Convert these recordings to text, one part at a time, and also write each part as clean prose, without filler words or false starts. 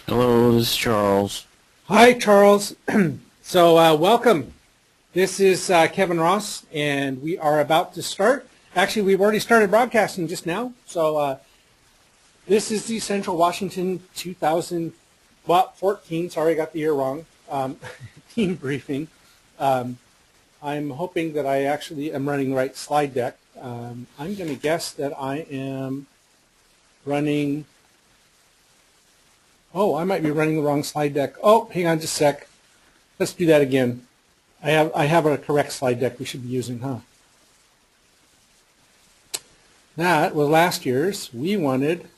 Hello, this is Charles. Hi, Charles. Welcome. This is Kevin Ross, and we are about to start. Actually, we've already started broadcasting just now. This is the Central Washington 2014, sorry, I got the year wrong, team briefing. I'm hoping that I actually am running the right slide deck. I'm going to guess that I am running... Oh, I might be running the wrong slide deck. Oh, hang on just a sec. Let's do that again. I have a correct slide deck we should be using, huh? That was last year's. We wanted...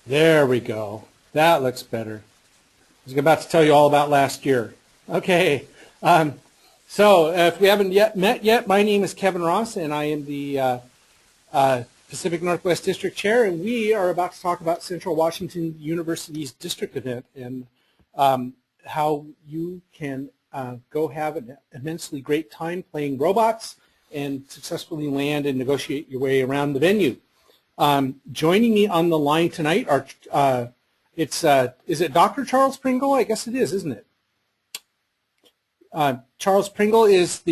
There we go. That looks better. I was about to tell you all about last year. Okay. If we haven't yet met yet, my name is Kevin Ross, and I am the Pacific Northwest District Chair, and we are about to talk about Central Washington University's district event and how you can go have an immensely great time playing robots and successfully land and negotiate your way around the venue. Joining me on the line tonight are, is it Dr. Charles Pringle? I guess it is, isn't it? Charles Pringle is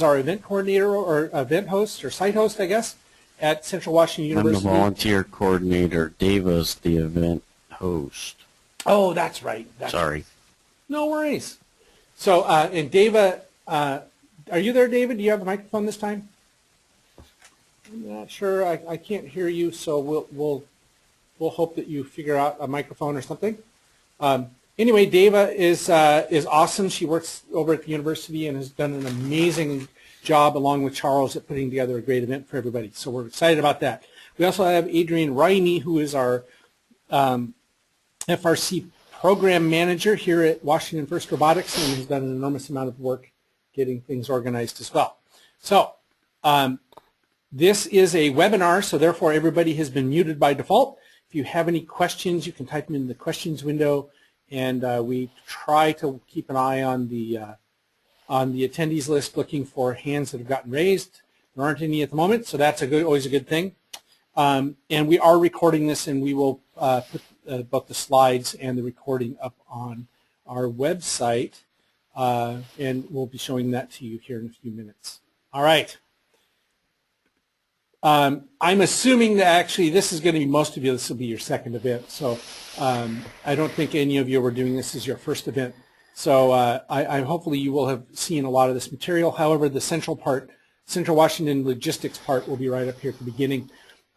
our event coordinator or event host or site host, I guess, at Central Washington University. I'm the volunteer coordinator. Dava's the event host. Oh, that's right. Sorry. No worries. So, and Dava, are you there, David? Do you have the microphone this time? I'm not sure. I can't hear you, so we'll hope that you figure out a microphone or something. Anyway, Dava is awesome. She works over at the university and has done an amazing job along with Charles at putting together a great event for everybody. So we're excited about that. We also have Adrian Rainey, who is our FRC program manager here at Washington First Robotics and has done an enormous amount of work getting things organized as well. So this is a webinar, so therefore everybody has been muted by default. If you have any questions, you can type them in the questions window, and we try to keep an eye on the attendees list looking for hands that have gotten raised. There aren't any at the moment, so that's always a good thing. And we are recording this, and we will put both the slides and the recording up on our website, and we'll be showing that to you here in a few minutes. All right. I'm assuming that actually this is going to be most of you, this will be your second event, so I don't think any of you are doing this as your first event. So I hopefully you will have seen a lot of this material. However, the Central Washington logistics part will be right up here at the beginning.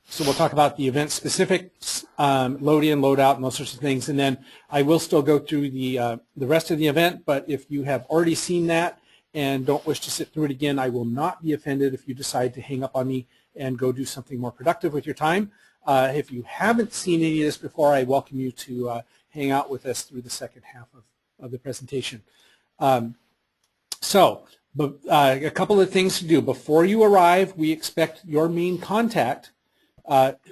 So we'll talk about the event specifics, load in, load out, and those sorts of things. And then I will still go through the rest of the event, but if you have already seen that and don't wish to sit through it again, I will not be offended if you decide to hang up on me and go do something more productive with your time. If you haven't seen any of this before, I welcome you to hang out with us through the second half of the presentation. A couple of things to do. Before you arrive, we expect your main contact,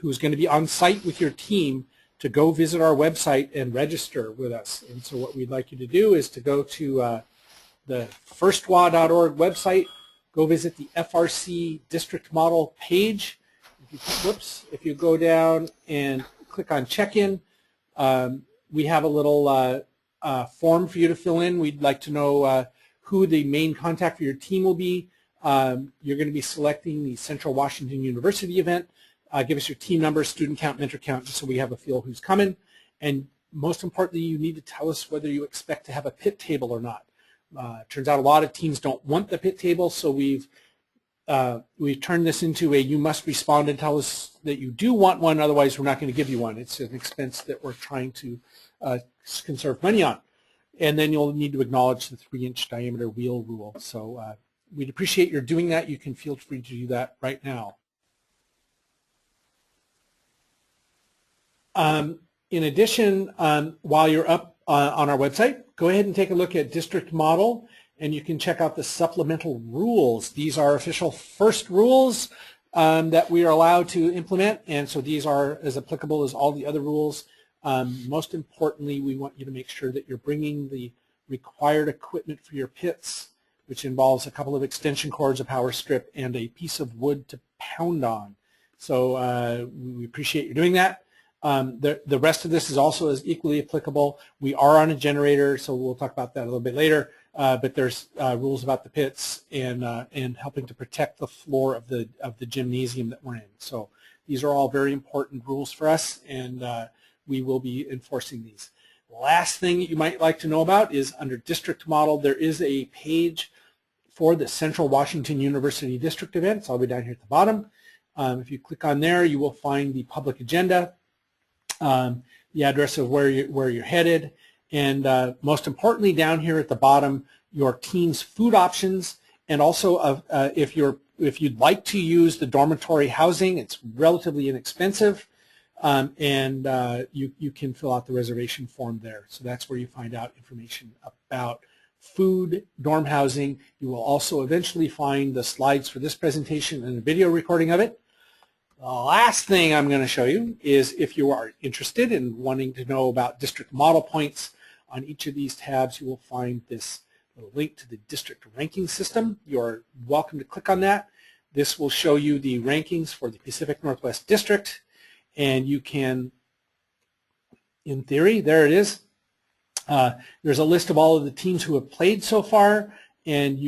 who's going to be on site with your team, to go visit our website and register with us. And so what we'd like you to do is to go to the firstwa.org website, go visit the FRC district model page. If you go down and click on check-in, we have a little form for you to fill in. We'd like to know who the main contact for your team will be. You're going to be selecting the Central Washington University event. Give us your team number, student count, mentor count, just so we have a feel who's coming. And most importantly, you need to tell us whether you expect to have a pit table or not. Turns out a lot of teams don't want the pit table, so we've turned this into a you must respond and tell us that you do want one, otherwise we're not going to give you one. It's an expense that we're trying to conserve money on. And then you'll need to acknowledge the 3-inch diameter wheel rule. So we'd appreciate your doing that. You can feel free to do that right now. In addition, while you're up on our website, go ahead and take a look at District Model, and you can check out the supplemental rules. These are official first rules that we are allowed to implement, and so these are as applicable as all the other rules. Most importantly, we want you to make sure that you're bringing the required equipment for your pits, which involves a couple of extension cords, a power strip, and a piece of wood to pound on. So we appreciate you doing that. The rest of this is also as equally applicable. We are on a generator, so we'll talk about that a little bit later. But there's rules about the pits and helping to protect the floor of the gymnasium that we're in. So these are all very important rules for us, and we will be enforcing these. Last thing that you might like to know about is under district model, there is a page for the Central Washington University District events. I'll be down here at the bottom. If you click on there, you will find the public agenda, the address of where you're headed, and most importantly, down here at the bottom, your team's food options, and also if you'd like to use the dormitory housing, it's relatively inexpensive, and you can fill out the reservation form there. So that's where you find out information about food, dorm housing. You will also eventually find the slides for this presentation and a video recording of it. The last thing I'm going to show you is if you are interested in wanting to know about district model points, on each of these tabs you will find this link to the district ranking system. You're welcome to click on that. This will show you the rankings for the Pacific Northwest District, and you can, in theory, there it is. There's a list of all of the teams who have played so far, and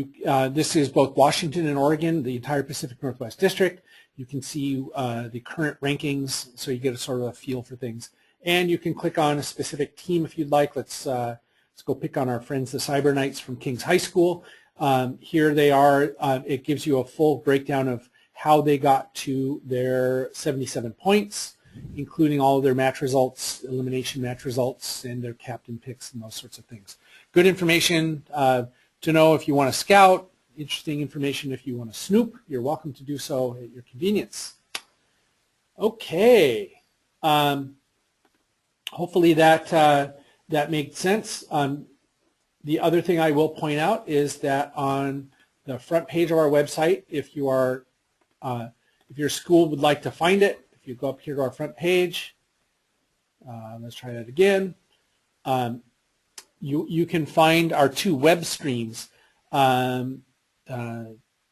this is both Washington and Oregon, the entire Pacific Northwest District. You can see the current rankings, so you get a sort of a feel for things. And you can click on a specific team if you'd like. Let's go pick on our friends, the Cyber Knights from Kings High School. Here they are. It gives you a full breakdown of how they got to their 77 points, including all of their match results, elimination match results, and their captain picks and those sorts of things. Good information to know if you want to scout. Interesting information if you want to snoop. You're welcome to do so at your convenience. Okay. Hopefully that made sense. The other thing I will point out is that on the front page of our website, if your school would like to find it, if you go up here to our front page, let's try that again. You can find our 2 web streams.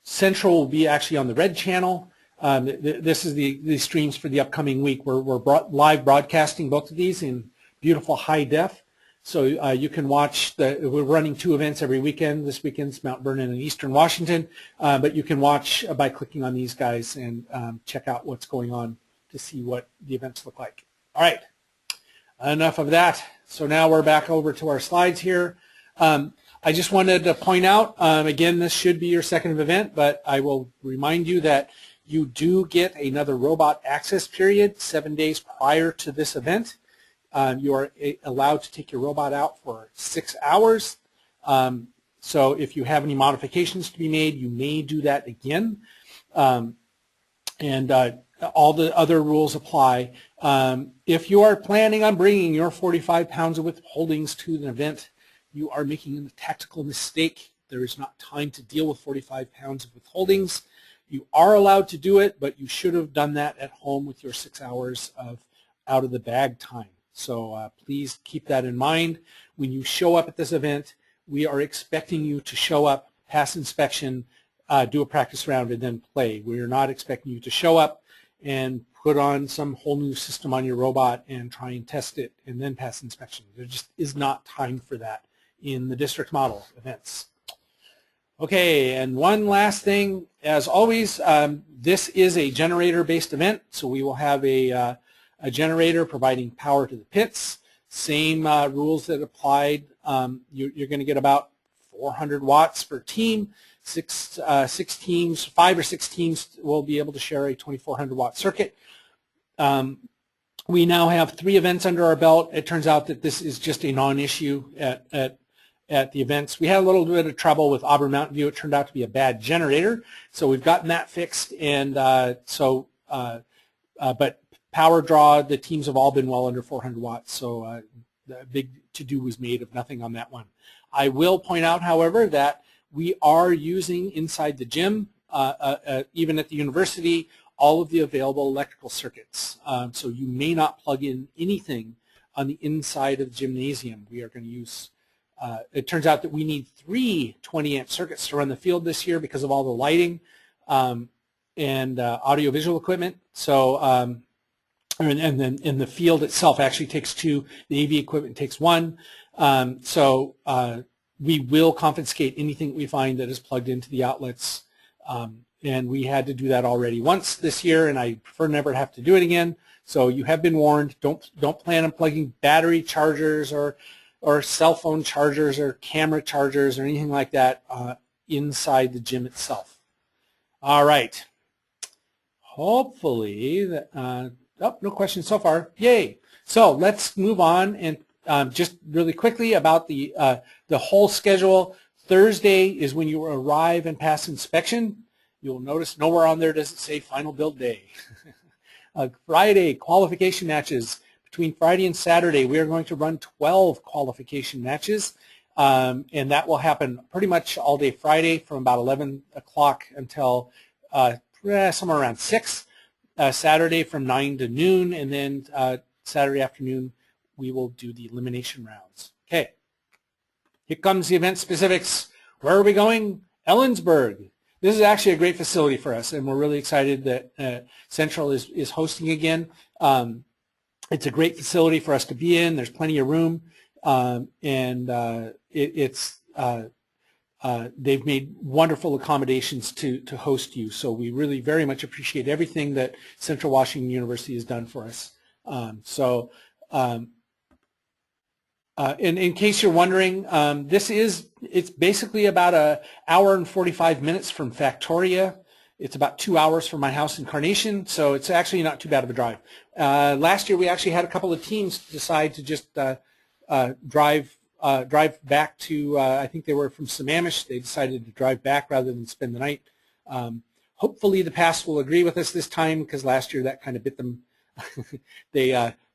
Central will be actually on the red channel. This is the streams for the upcoming week. We're live broadcasting both of these in beautiful high def. So you can watch, we're running 2 events every weekend. This weekend's Mount Vernon and Eastern Washington. But you can watch by clicking on these guys and check out what's going on to see what the events look like. All right, enough of that. So now we're back over to our slides here. I just wanted to point out, again, this should be your second event, but I will remind you that you do get another robot access period 7 days prior to this event. You are allowed to take your robot out for 6 hours. So if you have any modifications to be made, you may do that again. And all the other rules apply. If you are planning on bringing your 45 pounds of withholdings to an event, you are making a tactical mistake. There is not time to deal with 45 pounds of withholdings. You are allowed to do it, but you should have done that at home with your 6 hours of out of the bag time. So please keep that in mind. When you show up at this event, we are expecting you to show up, pass inspection, do a practice round, and then play. We are not expecting you to show up and put on some whole new system on your robot and try and test it and then pass inspection. There just is not time for that in the district model events. Okay, and one last thing, as always, this is a generator-based event, so we will have a generator providing power to the pits. Same rules that applied. You're going to get about 400 watts per team. 5 or 6 teams will be able to share a 2400 watt circuit. We now have 3 events under our belt. It turns out that this is just a non-issue at the events. We had a little bit of trouble with Auburn Mountain View. It turned out to be a bad generator, so we've gotten that fixed. And but power draw, the teams have all been well under 400 watts, so the big to-do was made of nothing on that one. I will point out, however, that we are using inside the gym, even at the university, all of the available electrical circuits. So you may not plug in anything on the inside of the gymnasium. We are going to use, it turns out that we need 3 20-amp circuits to run the field this year because of all the lighting and audio-visual equipment. So and then in the field itself actually takes 2. The AV equipment takes 1. So we will confiscate anything we find that is plugged into the outlets. And we had to do that already once this year, and I prefer never to have to do it again. So you have been warned. Don't plan on plugging battery chargers or cell phone chargers or camera chargers or anything like that inside the gym itself. All right. Hopefully, no questions so far. Yay! So let's move on and just really quickly about the whole schedule. Thursday is when you arrive and pass inspection. You'll notice nowhere on there does it say final build day. Friday, qualification matches. Between Friday and Saturday, we are going to run 12 qualification matches, and that will happen pretty much all day Friday from about 11 o'clock until somewhere around 6. Saturday from 9 to noon, and then Saturday afternoon we will do the elimination rounds. Okay, here comes the event specifics. Where are we going? Ellensburg. This is actually a great facility for us, and we're really excited that Central is hosting again. It's a great facility for us to be in. There's plenty of room, and they've made wonderful accommodations to host you. So we really very much appreciate everything that Central Washington University has done for us. In case you're wondering, it's basically about an hour and 45 minutes from Factoria. It's about 2 hours from my house in Carnation, so it's actually not too bad of a drive. Last year we actually had a couple of teams decide to just drive back to, I think they were from Sammamish. They decided to drive back rather than spend the night. Hopefully the past will agree with us this time, because last year that kind of bit them.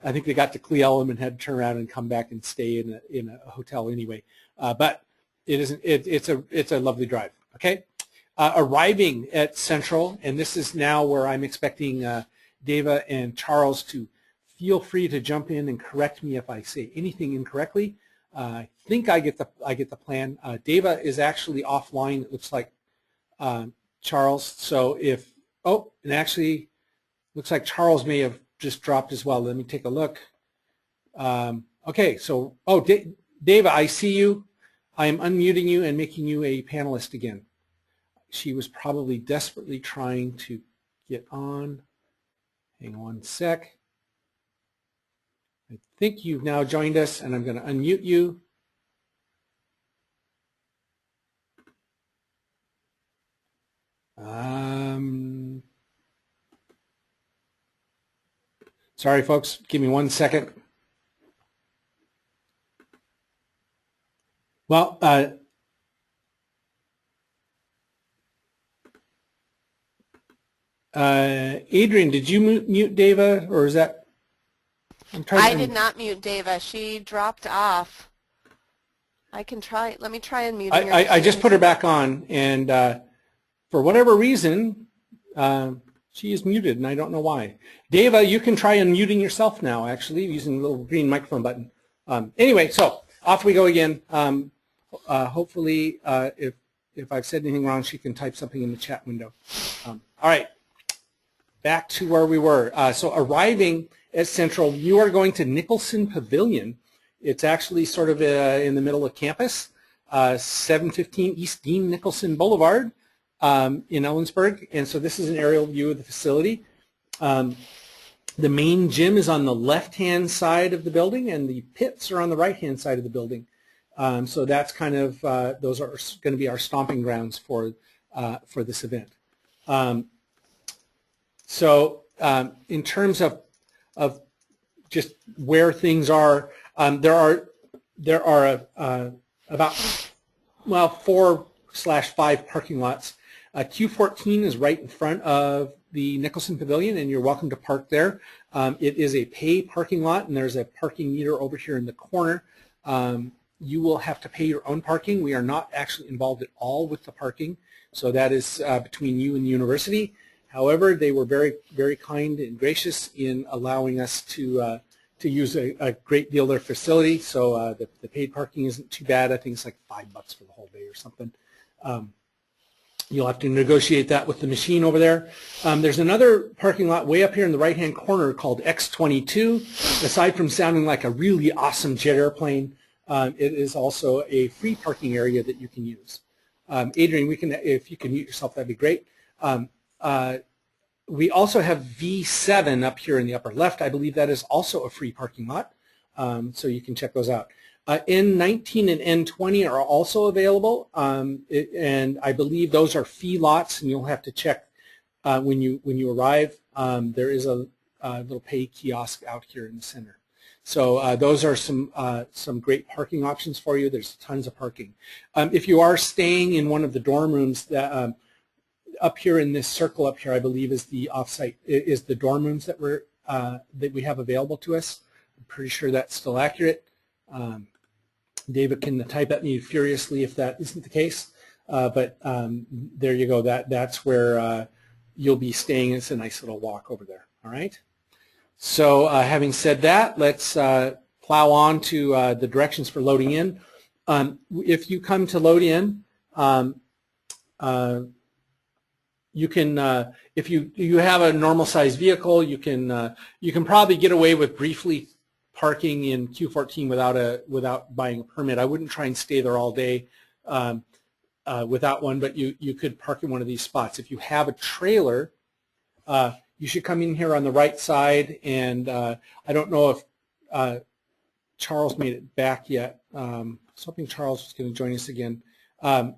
I think they got to Cle Elum and had to turn around and come back and stay in a hotel anyway. But it's a lovely drive. Okay, arriving at Central, and this is now where I'm expecting Deva and Charles to feel free to jump in and correct me if I say anything incorrectly. I think I get the plan. Deva is actually offline. It looks like Charles. So and actually looks like Charles may have just dropped as well. Let me take a look. Okay, so Deva, I see you. I am unmuting you and making you a panelist again. She was probably desperately trying to get on. Hang on one sec. I think you've now joined us, and I'm going to unmute you. Sorry, folks. Give me 1 second. Well, Adrian, did you mute Deva, or is that? I did not mute Deva. She dropped off. I can try. Let me try unmuting her. I just put her back on, and for whatever reason, she is muted, and I don't know why. Deva, you can try unmuting yourself now, actually, using the little green microphone button. Anyway, so off we go again. Hopefully, if I've said anything wrong, she can type something in the chat window. All right, back to where we were. So arriving at Central, you are going to Nicholson Pavilion. It's actually sort of in the middle of campus, 715 East Dean Nicholson Boulevard in Ellensburg. And so this is an aerial view of the facility. The main gym is on the left-hand side of the building, and the pits are on the right-hand side of the building. So that's kind of, those are going to be our stomping grounds for this event. In terms of just where things are, there are about 4/5 parking lots. Q14 is right in front of the Nicholson Pavilion, and you're welcome to park there. It is a pay parking lot, and there's a parking meter over here in the corner. You will have to pay your own parking. We are not actually involved at all with the parking, so that is between you and the university. However, they were very, very kind and gracious in allowing us to use a great deal of their facility. So the paid parking isn't too bad. I think it's like $5 for the whole day or something. You'll have to negotiate that with the machine over there. There's another parking lot way up here in the right-hand corner called X22. Aside from sounding like a really awesome jet airplane, it is also a free parking area that you can use. Adrian, if you can mute yourself, that'd be great. We also have V7 up here in the upper left. I believe that is also a free parking lot, so you can check those out. N19 and N20 are also available, and I believe those are fee lots, and you'll have to check when you arrive. There is a little pay kiosk out here in the center. So those are some great parking options for you. There's tons of parking. If you are staying in one of the dorm rooms, that up here in this circle up here, I believe is the offsite, is the dorm rooms that we have available to us. I'm pretty sure that's still accurate. David can type at me furiously if that isn't the case, but there you go. That's where you'll be staying. It's a nice little walk over there. All right. So having said that, let's plow on to the directions for loading in. If you come to load in, you can, if you have a normal sized vehicle, you can probably get away with briefly parking in Q14 without buying a permit. I wouldn't try and stay there all day without one, but you could park in one of these spots. If you have a trailer, you should come in here on the right side, and I don't know if Charles made it back yet. I was hoping Charles was going to join us again, or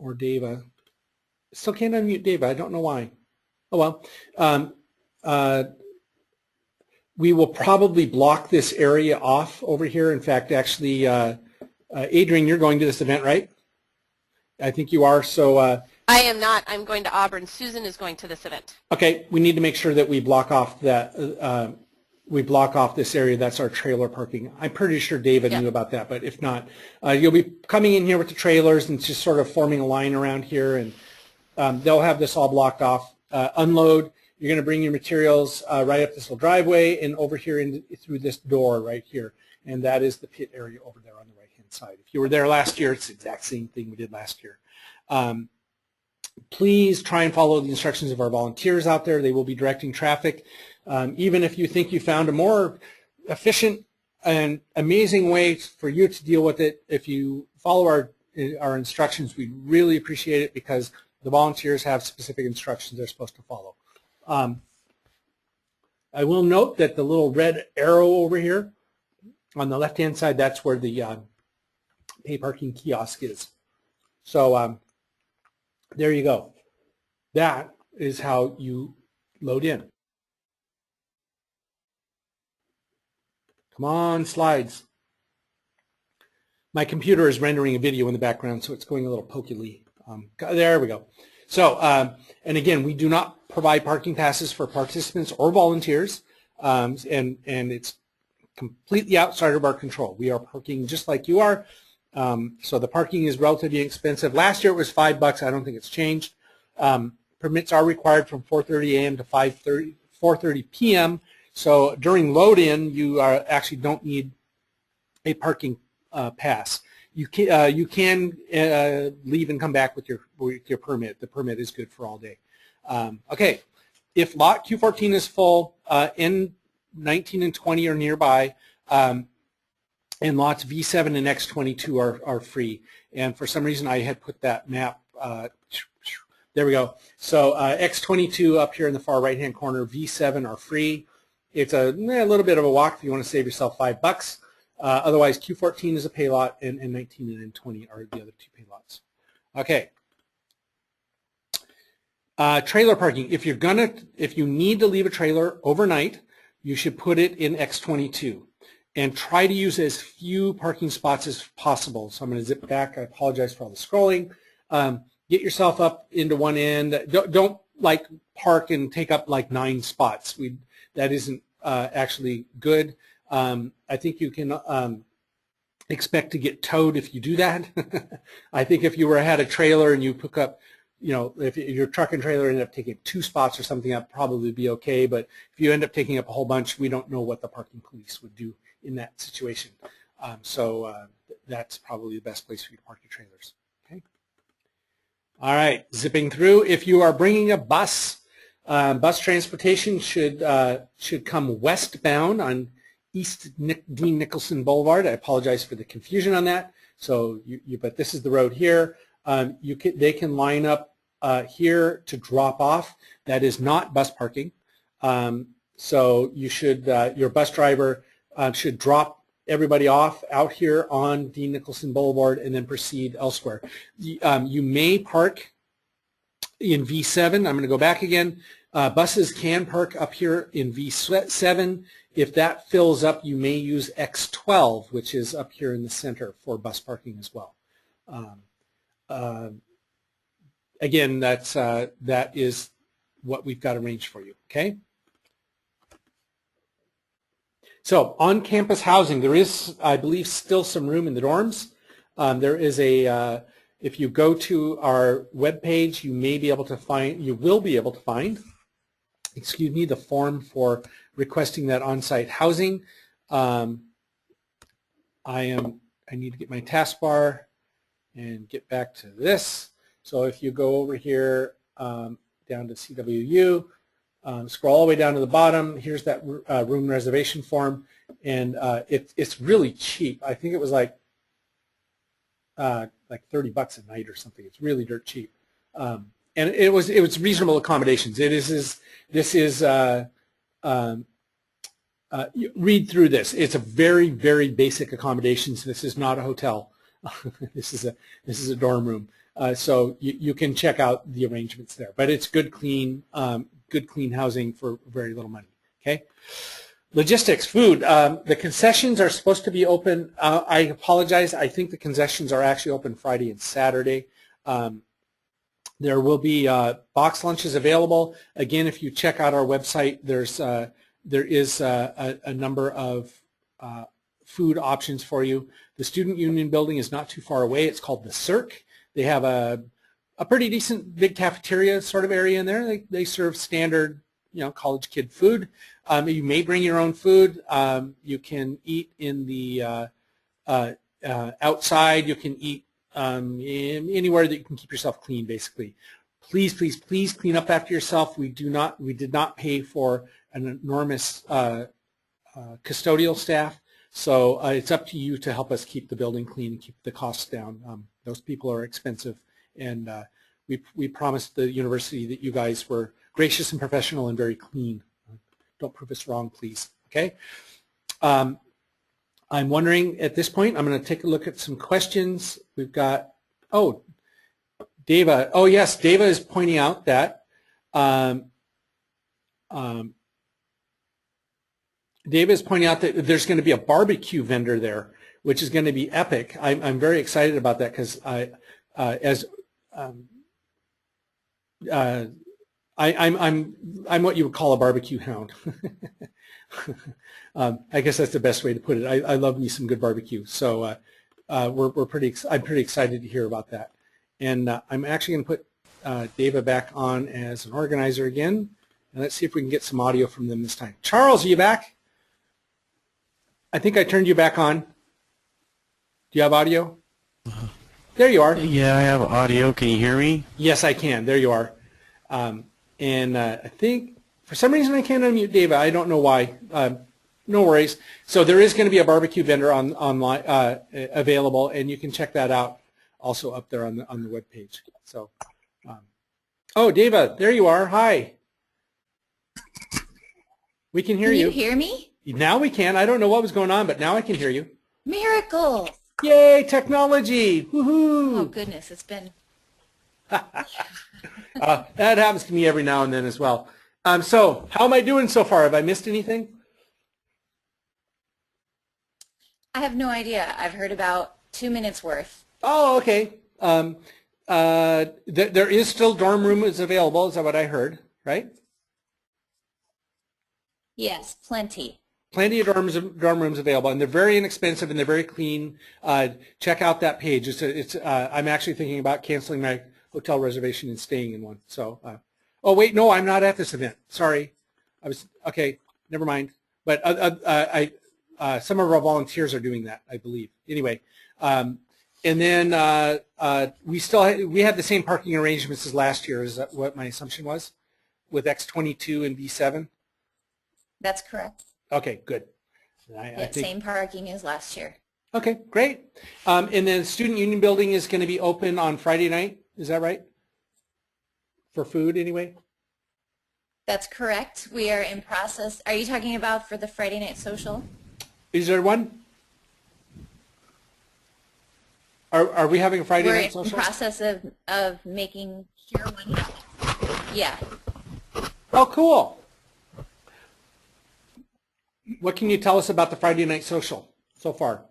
Dava. Still can't unmute Dava. I don't know why. Oh well. We will probably block this area off over here. In fact, actually, Adrian, you're going to this event, right? I think you are. So I am not. I'm going to Auburn. Susan is going to this event. Okay. We need to make sure that we block off that. We block off this area. That's our trailer parking. I'm pretty sure David knew about that, but if not, you'll be coming in here with the trailers and just sort of forming a line around here, and they'll have this all blocked off. Unload. You're going to bring your materials right up this little driveway and over here through this door right here, and that is the pit area over there on the right-hand side. If you were there last year, it's the exact same thing we did last year. Please try and follow the instructions of our volunteers out there. They will be directing traffic. Even if you think you found a more efficient and amazing way for you to deal with it, if you follow our instructions, we really appreciate it, because the volunteers have specific instructions they're supposed to follow. I will note that the little red arrow over here on the left-hand side, that's where the pay parking kiosk is. So there you go. That is how you load in. Come on, slides. My computer is rendering a video in the background, so it's going a little pokily. There we go. So, and again, we do not provide parking passes for participants or volunteers, and it's completely outside of our control. We are parking just like you are, so the parking is relatively expensive. Last year it was $5. I don't think it's changed. Permits are required from 4:30 a.m. to 4:30 p.m. So during load-in, you actually don't need a parking pass. You can leave and come back with your permit. The permit is good for all day. Okay, if lot Q14 is full, N19 and 20 are nearby, and lots V7 and X22 are free. And for some reason, I had put that map. There we go. So X22 up here in the far right-hand corner, V7 are free. It's a little bit of a walk if you want to save yourself $5. Otherwise, Q14 is a pay lot, and N19 and N20 are the other two pay lots. Okay. Trailer parking. If you need to leave a trailer overnight, you should put it in X22 and try to use as few parking spots as possible. So I'm going to zip back. I apologize for all the scrolling. Get yourself up into one end. Don't like park and take up like 9 spots. That isn't actually good. I think you can expect to get towed if you do that. I think if you had a trailer and you pick up, if your truck and trailer ended up taking up 2 spots or something, that'd probably be okay. But if you end up taking up a whole bunch, we don't know what the parking police would do in that situation. So that's probably the best place for you to park your trailers. Okay. All right, zipping through. If you are bringing a bus, bus transportation should come westbound on East Dean Nicholson Boulevard. I apologize for the confusion on that. So, but this is the road here. They can line up here to drop off. That is not bus parking. So you should, your bus driver should drop everybody off out here on Dean Nicholson Boulevard and then proceed elsewhere. You may park in V7. I'm going to go back again. Buses can park up here in V7. If that fills up, you may use X12, which is up here in the center for bus parking as well. Again, that is what we've got arranged for you, okay? So on-campus housing, there is, I believe, still some room in the dorms. There is a, if you go to our webpage, you will be able to find, excuse me, the form for requesting that on-site housing. I need to get my taskbar and get back to this. So if you go over here down to CWU, scroll all the way down to the bottom, here's that room reservation form, and it's really cheap. I think it was like $30 a night or something. It's really dirt cheap, and it was reasonable accommodations. Read through this. It's a very, very basic accommodations. This is not a hotel. This is a dorm room. So you can check out the arrangements there, but it's good, clean housing for very little money. Okay. Logistics, food. The concessions are supposed to be open. I apologize. I think the concessions are actually open Friday and Saturday. There will be box lunches available. Again, if you check out our website, there is a number of food options for you. The Student Union building is not too far away. It's called the Cirque. They have a pretty decent big cafeteria sort of area in there. They serve standard, college kid food. You may bring your own food. You can eat in the outside. You can eat anywhere that you can keep yourself clean, basically. Please, please, please clean up after yourself. We did not pay for an enormous custodial staff. So it's up to you to help us keep the building clean and keep the costs down. Those people are expensive, and we promised the university that you guys were gracious and professional and very clean. Don't prove us wrong, please. Okay. I'm wondering at this point, I'm going to take a look at some questions. We've got, Deva. Oh yes, Deva is pointing out that Dave is pointing out that there's going to be a barbecue vendor there, which is going to be epic. I'm very excited about that because I'm what you would call a barbecue hound. I guess that's the best way to put it. I love me some good barbecue, so I'm pretty excited to hear about that. And I'm actually going to put Deva back on as an organizer again, and let's see if we can get some audio from them this time. Charles, are you back? I think I turned you back on. Do you have audio? There you are. Yeah, I have audio. Can you hear me? Yes, I can. There you are. And I think for some reason I can't unmute Deva. I don't know why. No worries. So there is going to be a barbecue vendor online available, and you can check that out also up there on the web page. So, oh, Deva, there you are. Hi. We can hear you. Can you hear me? Now we can. I don't know what was going on, but now I can hear you. Miracles. Yay, technology. Woohoo. Oh, goodness. It's been... that happens to me every now and then as well. So how am I doing so far? Have I missed anything? I have no idea. I've heard about 2 minutes worth. Oh, okay. There is still dorm rooms available. Is that what I heard, right? Yes, plenty. Plenty of dorm rooms available, and they're very inexpensive and they're very clean. Check out that page. I'm actually thinking about canceling my hotel reservation and staying in one. So, oh wait, no, I'm not at this event. Sorry, okay. Never mind. But some of our volunteers are doing that, I believe. Anyway, And then we had the same parking arrangements as last year. Is that what my assumption was, with X22 and B7? That's correct. Okay, good. Yeah, same parking as last year. Okay, great. And then Student Union Building is going to be open on Friday night. Is that right? For food, anyway? That's correct. We are in process. Are you talking about for the Friday night social? Is there one? Are we having a Friday night social? We're in process of making sure one happens. Yeah. Oh, cool. What can you tell us about the Friday night social so far?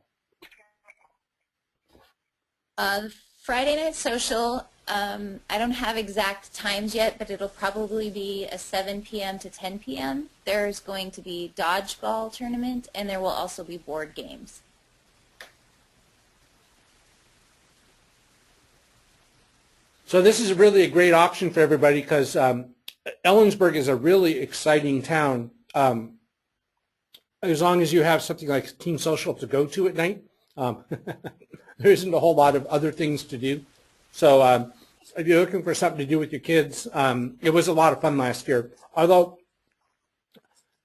The Friday night social, I don't have exact times yet, but it'll probably be a 7 p.m. to 10 p.m. There's going to be dodgeball tournament, and there will also be board games. So this is really a great option for everybody because Ellensburg is a really exciting town. As long as you have something like Team Social to go to at night, there isn't a whole lot of other things to do. So if you're looking for something to do with your kids, it was a lot of fun last year. Although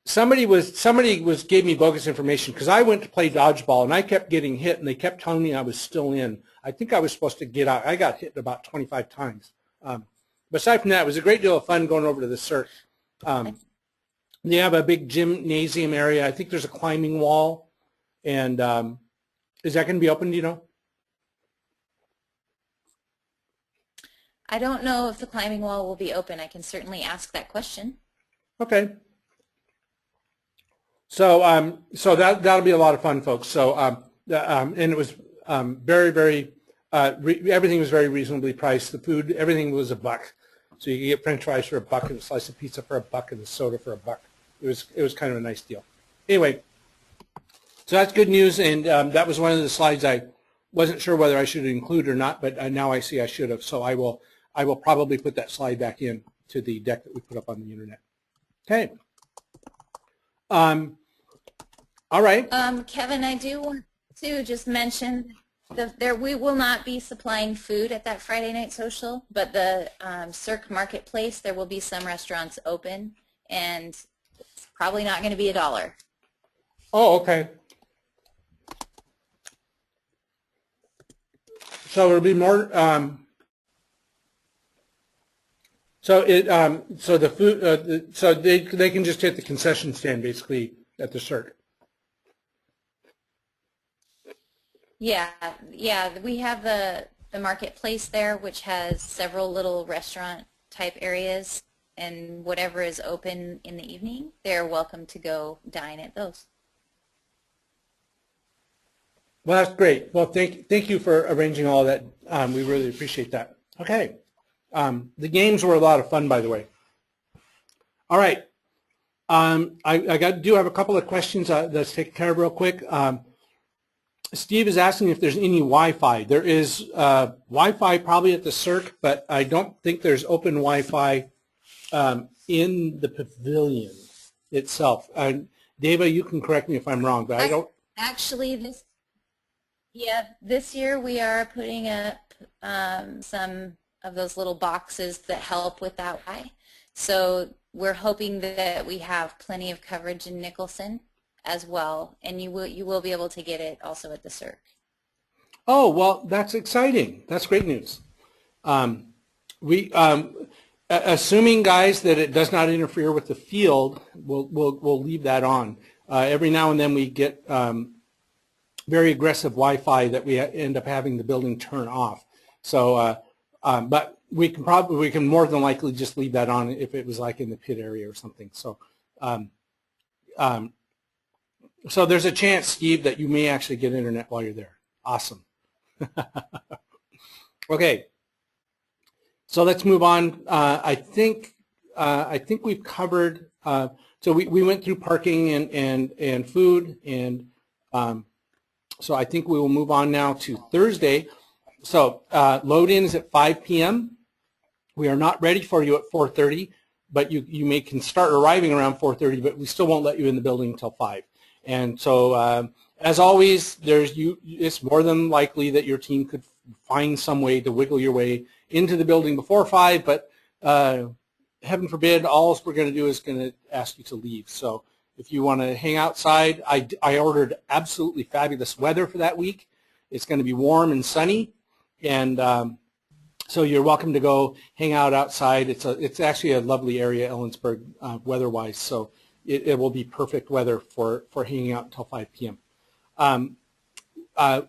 somebody gave me bogus information because I went to play dodgeball and I kept getting hit and they kept telling me I was still in. I think I was supposed to get out. I got hit about 25 times. But aside from that, it was a great deal of fun going over to the CERC. They have a big gymnasium area. I think there's a climbing wall. And is that going to be open, do you know? I don't know if the climbing wall will be open. I can certainly ask that question. Okay. So so that'll be a lot of fun, folks. So and it was very everything was very reasonably priced. The food, everything was $1. So you could get French fries for $1 and a slice of pizza for $1 and a soda for $1. It was kind of a nice deal. Anyway, so that's good news, and that was one of the slides I wasn't sure whether I should include or not, but now I see I should have. So I will probably put that slide back in to the deck that we put up on the internet. Okay. All right. Kevin, I do want to just mention that we will not be supplying food at that Friday night social, but the CERC Marketplace, there will be some restaurants open, and it's probably not going to be $1. Oh, okay. So it'll be more. So the food. So they can just hit the concession stand basically at the CERC. Yeah. We have the marketplace there, which has several little restaurant type areas, and whatever is open in the evening, they're welcome to go dine at those. Well, that's great. Well, thank you for arranging all that. We really appreciate that. Okay. The games were a lot of fun, by the way. All right. I do have a couple of questions. Let's take care of real quick. Steve is asking if there's any Wi-Fi. There is Wi-Fi probably at the CERC, but I don't think there's open Wi-Fi in the pavilion itself. Deva, you can correct me if I'm wrong, but I don't. Actually, this year we are putting up some of those little boxes that help with that Wi-Fi. So we're hoping that we have plenty of coverage in Nicholson as well, and you will be able to get it also at the CERC. Oh, well, that's exciting. That's great news. Assuming, guys, that it does not interfere with the field, we'll leave that on. Every now and then we get very aggressive Wi-Fi that we end up having the building turn off. So, but we can more than likely just leave that on if it was like in the pit area or something. So, so there's a chance, Steve, that you may actually get internet while you're there. Awesome. Okay. So let's move on. I think we've covered. So we went through parking and food, and so I think we will move on now to Thursday. So load-in is at 5 p.m. We are not ready for you at 4:30, but you can start arriving around 4:30, but we still won't let you in the building until 5. And so as always, it's more than likely that your team could find some way to wiggle your way into the building before 5, but heaven forbid, all we're going to do is going to ask you to leave. So if you want to hang outside, I ordered absolutely fabulous weather for that week. It's going to be warm and sunny, and so you're welcome to go hang out outside. It's actually a lovely area, Ellensburg, weather-wise, so it will be perfect weather for hanging out until 5 p.m.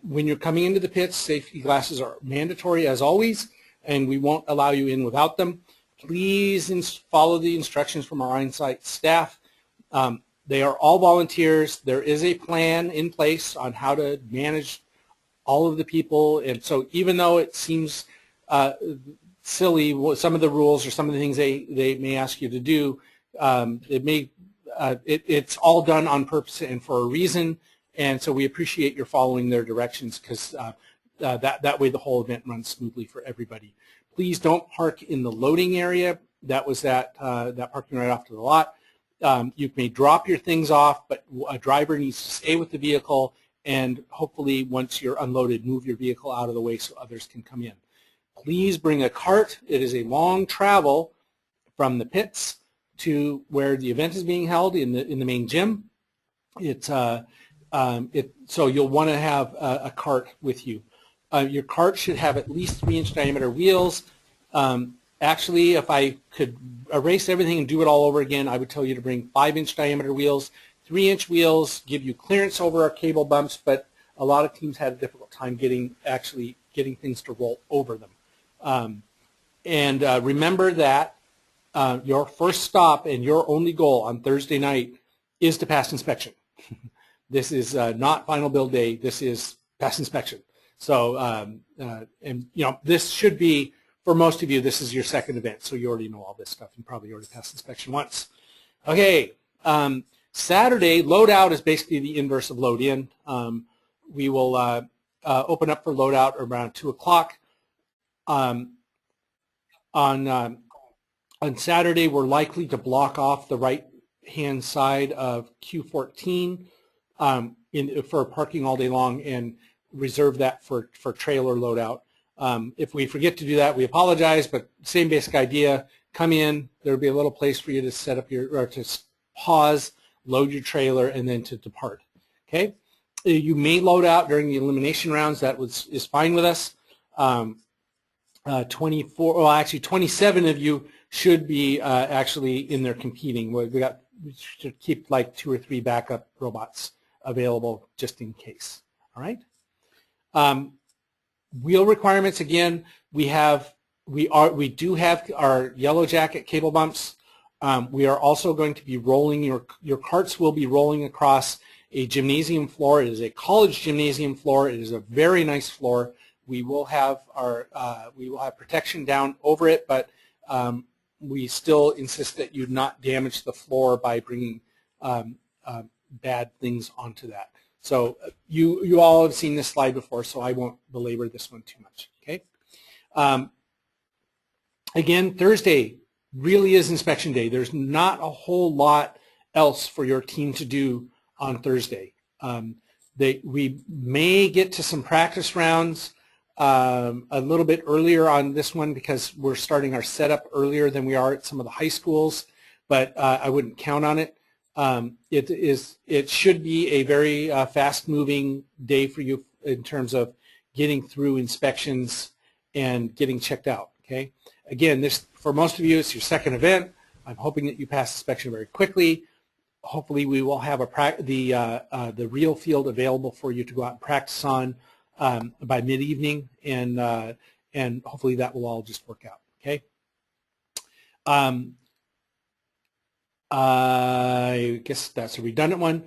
When you're coming into the pits, safety glasses are mandatory as always, and we won't allow you in without them. Please follow the instructions from our on-site staff. They are all volunteers. There is a plan in place on how to manage all of the people, and so even though it seems silly, some of the rules or some of the things they may ask you to do, it's all done on purpose and for a reason, and so we appreciate your following their directions, because that way the whole event runs smoothly for everybody. Please don't park in the loading area. That was that parking right off to the lot. You may drop your things off, but a driver needs to stay with the vehicle, and hopefully once you're unloaded, move your vehicle out of the way so others can come in. Please bring a cart. It is a long travel from the pits to where the event is being held in the main gym. So you'll want to have a cart with you. Your cart should have at least 3-inch diameter wheels. Actually, if I could erase everything and do it all over again, I would tell you to bring 5-inch diameter wheels. 3-inch wheels give you clearance over our cable bumps, but a lot of teams had a difficult time getting things to roll over them. Remember that your first stop and your only goal on Thursday night is to pass inspection. This is not final build day. This is pass inspection. So, this should be, for most of you, this is your second event, so you already know all this stuff. You probably already passed inspection once. Okay, Saturday, loadout is basically the inverse of load in. We will open up for loadout around 2 o'clock. On Saturday, we're likely to block off the right-hand side of Q14 for parking all day long and reserve that for trailer loadout. If we forget to do that, we apologize, but same basic idea. Come in, there'll be a little place for you to set up to pause, load your trailer, and then to depart. Okay? You may load out during the elimination rounds. That is fine with us. 27 of you should be actually in there competing. We should keep like 2 or 3 backup robots available just in case. All right. Wheel requirements, again, we do have our yellow jacket cable bumps. We are also going to be rolling your carts will be rolling across a gymnasium floor. It is a college gymnasium floor. It is a very nice floor. We will have protection down over it, but we still insist that you not damage the floor by bringing bad things onto that. So you all have seen this slide before, so I won't belabor this one too much. Okay. Again, Thursday really is inspection day. There's not a whole lot else for your team to do on Thursday. We may get to some practice rounds a little bit earlier on this one because we're starting our setup earlier than we are at some of the high schools, but I wouldn't count on it. It should be a very fast-moving day for you in terms of getting through inspections and getting checked out. Okay. Again, this for most of you, it's your second event. I'm hoping that you pass inspection very quickly. Hopefully, we will have the real field available for you to go out and practice on by mid-evening, and hopefully that will all just work out. Okay. I guess that's a redundant one.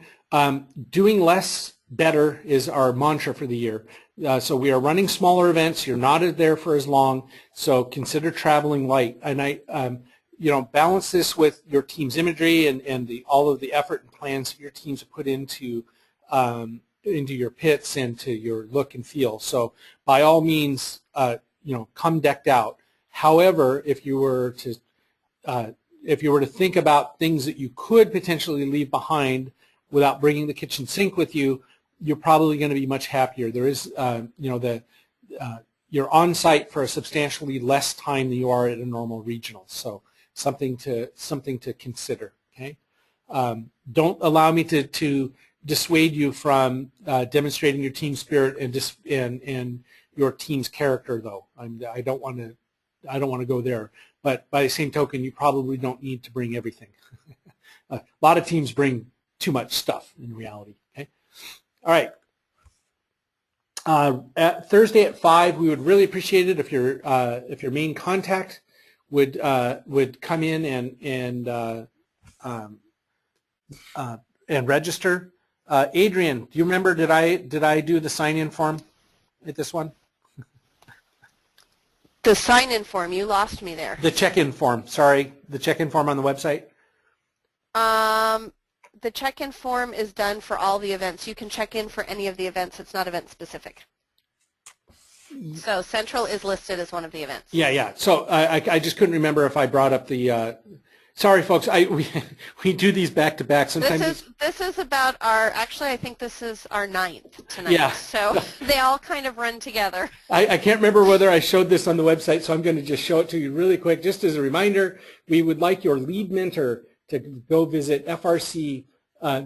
Doing less better is our mantra for the year. So we are running smaller events. You're not there for as long, so consider traveling light. And balance this with your team's imagery and all of the effort and plans that your teams have put into your pits and to your look and feel. So by all means, come decked out. However, if you were to think about things that you could potentially leave behind without bringing the kitchen sink with you, you're probably going to be much happier. There is, you're on site for a substantially less time than you are at a normal regional. So something to consider. Okay, don't allow me to dissuade you from demonstrating your team spirit and your team's character, though. I don't want to go there. But by the same token, you probably don't need to bring everything. A lot of teams bring too much stuff in reality. Okay. All right. At Thursday at 5, we would really appreciate it if your main contact would come in and register. Adrian, do you remember? Did I do the sign-in form at this one? The sign-in form. You lost me there. The check-in form. Sorry, the check-in form on the website. The check-in form is done for all the events. You can check in for any of the events. It's not event specific. So Central is listed as one of the events. Yeah. So I just couldn't remember if I brought up the. Sorry, folks. We do these back to back. Sometimes this is about our. Actually, I think this is our 9th tonight. Yeah. So they all kind of run together. I can't remember whether I showed this on the website, so I'm going to just show it to you really quick. Just as a reminder, we would like your lead mentor to go visit FRC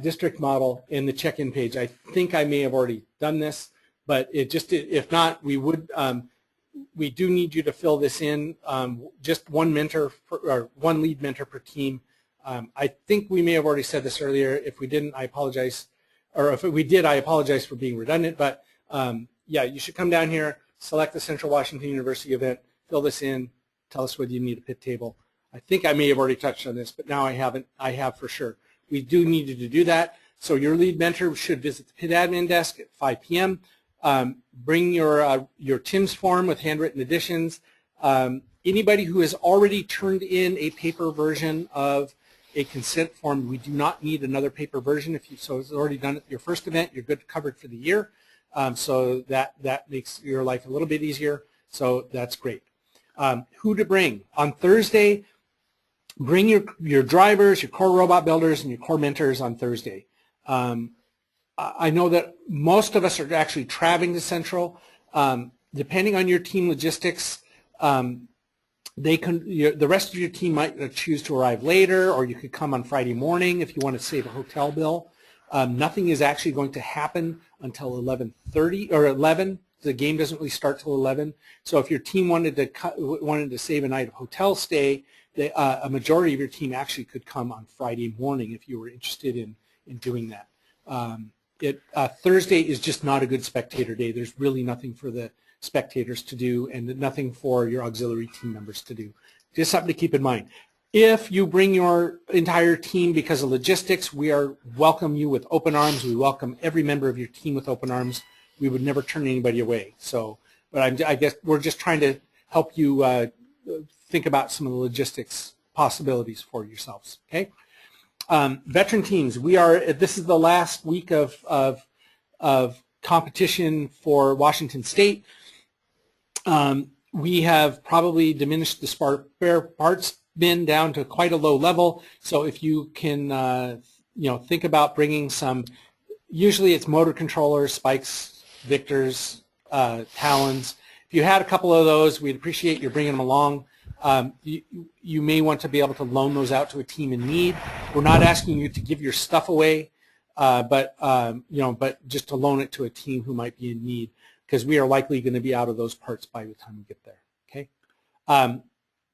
district model in the check-in page. I think I may have already done this, but if not, we do need you to fill this in. Just one mentor or one lead mentor per team. I think we may have already said this earlier. If we didn't, I apologize. Or if we did, I apologize for being redundant. But yeah, you should come down here, select the Central Washington University event, fill this in, tell us whether you need a pit table. I think I may have already touched on this, but now I haven't. I have for sure. We do need you to do that. So your lead mentor should visit the pit admin desk at 5 p.m. Bring your TIMS form with handwritten additions. Anybody who has already turned in a paper version of a consent form, we do not need another paper version. If you it's already done at your first event, you're good covered for the year. So that makes your life a little bit easier. So that's great. Who to bring on Thursday? Bring your drivers, your core robot builders, and your core mentors on Thursday. I know that most of us are actually traveling to Central. Depending on your team logistics, the rest of your team might choose to arrive later, or you could come on Friday morning if you want to save a hotel bill. Nothing is actually going to happen until 11:30 or 11. The game doesn't really start till 11. So if your team wanted to save a night of hotel stay, a majority of your team actually could come on Friday morning if you were interested in doing that. Thursday is just not a good spectator day. There's really nothing for the spectators to do and nothing for your auxiliary team members to do. Just something to keep in mind. If you bring your entire team because of logistics, we welcome you with open arms. We welcome every member of your team with open arms. We would never turn anybody away. So, but I guess we're just trying to help you think about some of the logistics possibilities for yourselves. Okay. Veteran teams, this is the last week of competition for Washington State. We have probably diminished the spare parts bin down to quite a low level. So if you can, think about bringing some. Usually it's motor controllers, spikes, Victors, Talons. If you had a couple of those, we'd appreciate you bringing them along. You may want to be able to loan those out to a team in need. We're not asking you to give your stuff away, but just to loan it to a team who might be in need, because we are likely going to be out of those parts by the time we get there. Okay.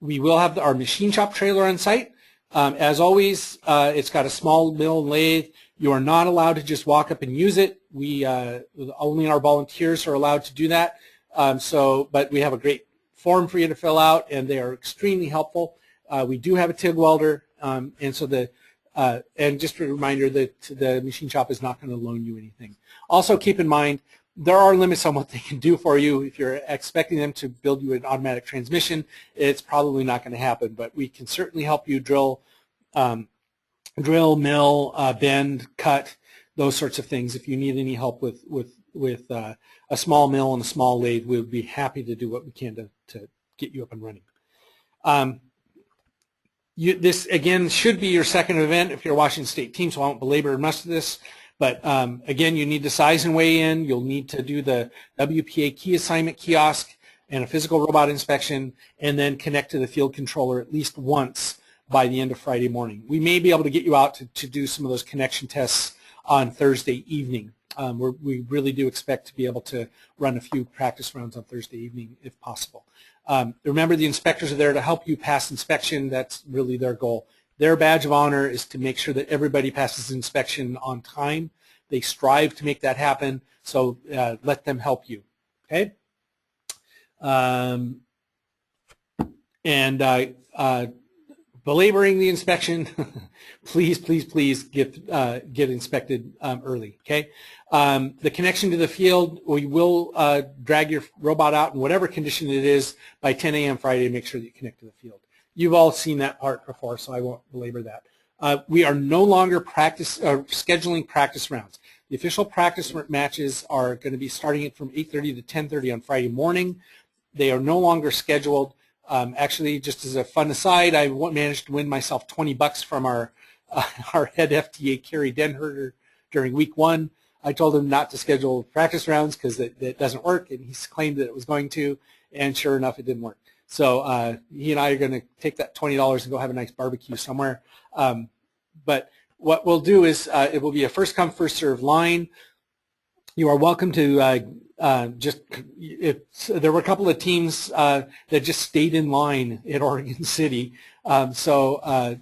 We will have our machine shop trailer on site. As always, it's got a small mill and lathe. You are not allowed to just walk up and use it. Only our volunteers are allowed to do that. But we have a great form for you to fill out, and they are extremely helpful. We do have a TIG welder, and just a reminder that the machine shop is not going to loan you anything. Also, keep in mind there are limits on what they can do for you. If you're expecting them to build you an automatic transmission, it's probably not going to happen. But we can certainly help you drill, mill, bend, cut, those sorts of things. If you need any help with a small mill and a small lathe, we would be happy to do what we can to get you up and running. This, again, should be your second event if you're a Washington State team, so I won't belabor much of this. But again, you need to size and weigh in. You'll need to do the WPA key assignment kiosk and a physical robot inspection, and then connect to the field controller at least once by the end of Friday morning. We may be able to get you out to do some of those connection tests on Thursday evening. We really do expect to be able to run a few practice rounds on Thursday evening if possible. Remember, the inspectors are there to help you pass inspection. That's really their goal. Their badge of honor is to make sure that everybody passes inspection on time. They strive to make that happen, so let them help you, okay? Belaboring the inspection, please, please, please get inspected early, okay? The connection to the field, we will drag your robot out in whatever condition it is by 10 a.m. Friday to make sure that you connect to the field. You've all seen that part before, so I won't belabor that. We are no longer scheduling practice rounds. The official practice matches are going to be starting from 8:30 to 10:30 on Friday morning. They are no longer scheduled. Actually, just as a fun aside, I managed to win myself $20 from our head FTA, Kerry Denherter, during week 1. I told him not to schedule practice rounds because that doesn't work, and he claimed that it was going to, and sure enough, it didn't work. So he and I are going to take that $20 and go have a nice barbecue somewhere. But what we'll do is it will be a first-come, first-served line. You are welcome to there were a couple of teams that just stayed in line at Oregon City, so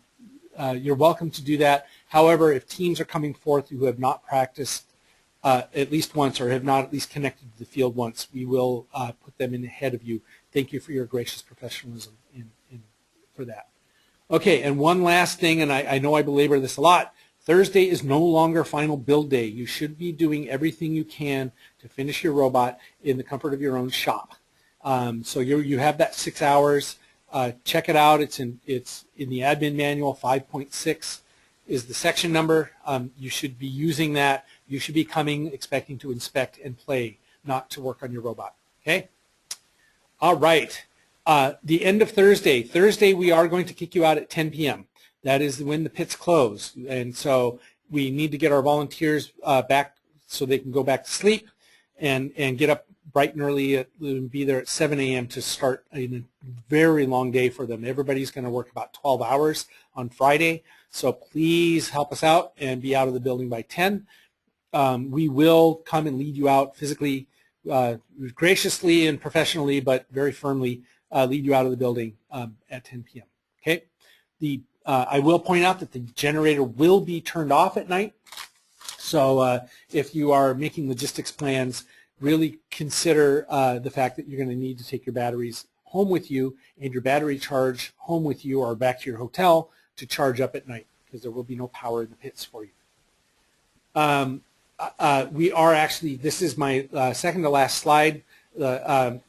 you're welcome to do that. However, if teams are coming forth who have not practiced at least once or have not at least connected to the field once, we will put them in ahead of you. Thank you for your gracious professionalism for that. Okay, and one last thing, and I know I belabor this a lot. Thursday is no longer final build day. You should be doing everything you can to finish your robot in the comfort of your own shop. So you have that 6 hours. Check it out. It's in the admin manual. 5.6 is the section number. You should be using that. You should be coming expecting to inspect and play, not to work on your robot. Okay? All right. The end of Thursday. Thursday, we are going to kick you out at 10 p.m. That is when the pits close, and so we need to get our volunteers back so they can go back to sleep and get up bright and early and be there at 7 a.m. to start a very long day for them. Everybody's going to work about 12 hours on Friday, so please help us out and be out of the building by 10. We will come and lead you out physically, graciously and professionally, but very firmly lead you out of the building at 10 p.m. Okay? I will point out that the generator will be turned off at night. So if you are making logistics plans, really consider the fact that you're going to need to take your batteries home with you and your battery charge home with you or back to your hotel to charge up at night, because there will be no power in the pits for you. We are actually, this is my second to last slide. I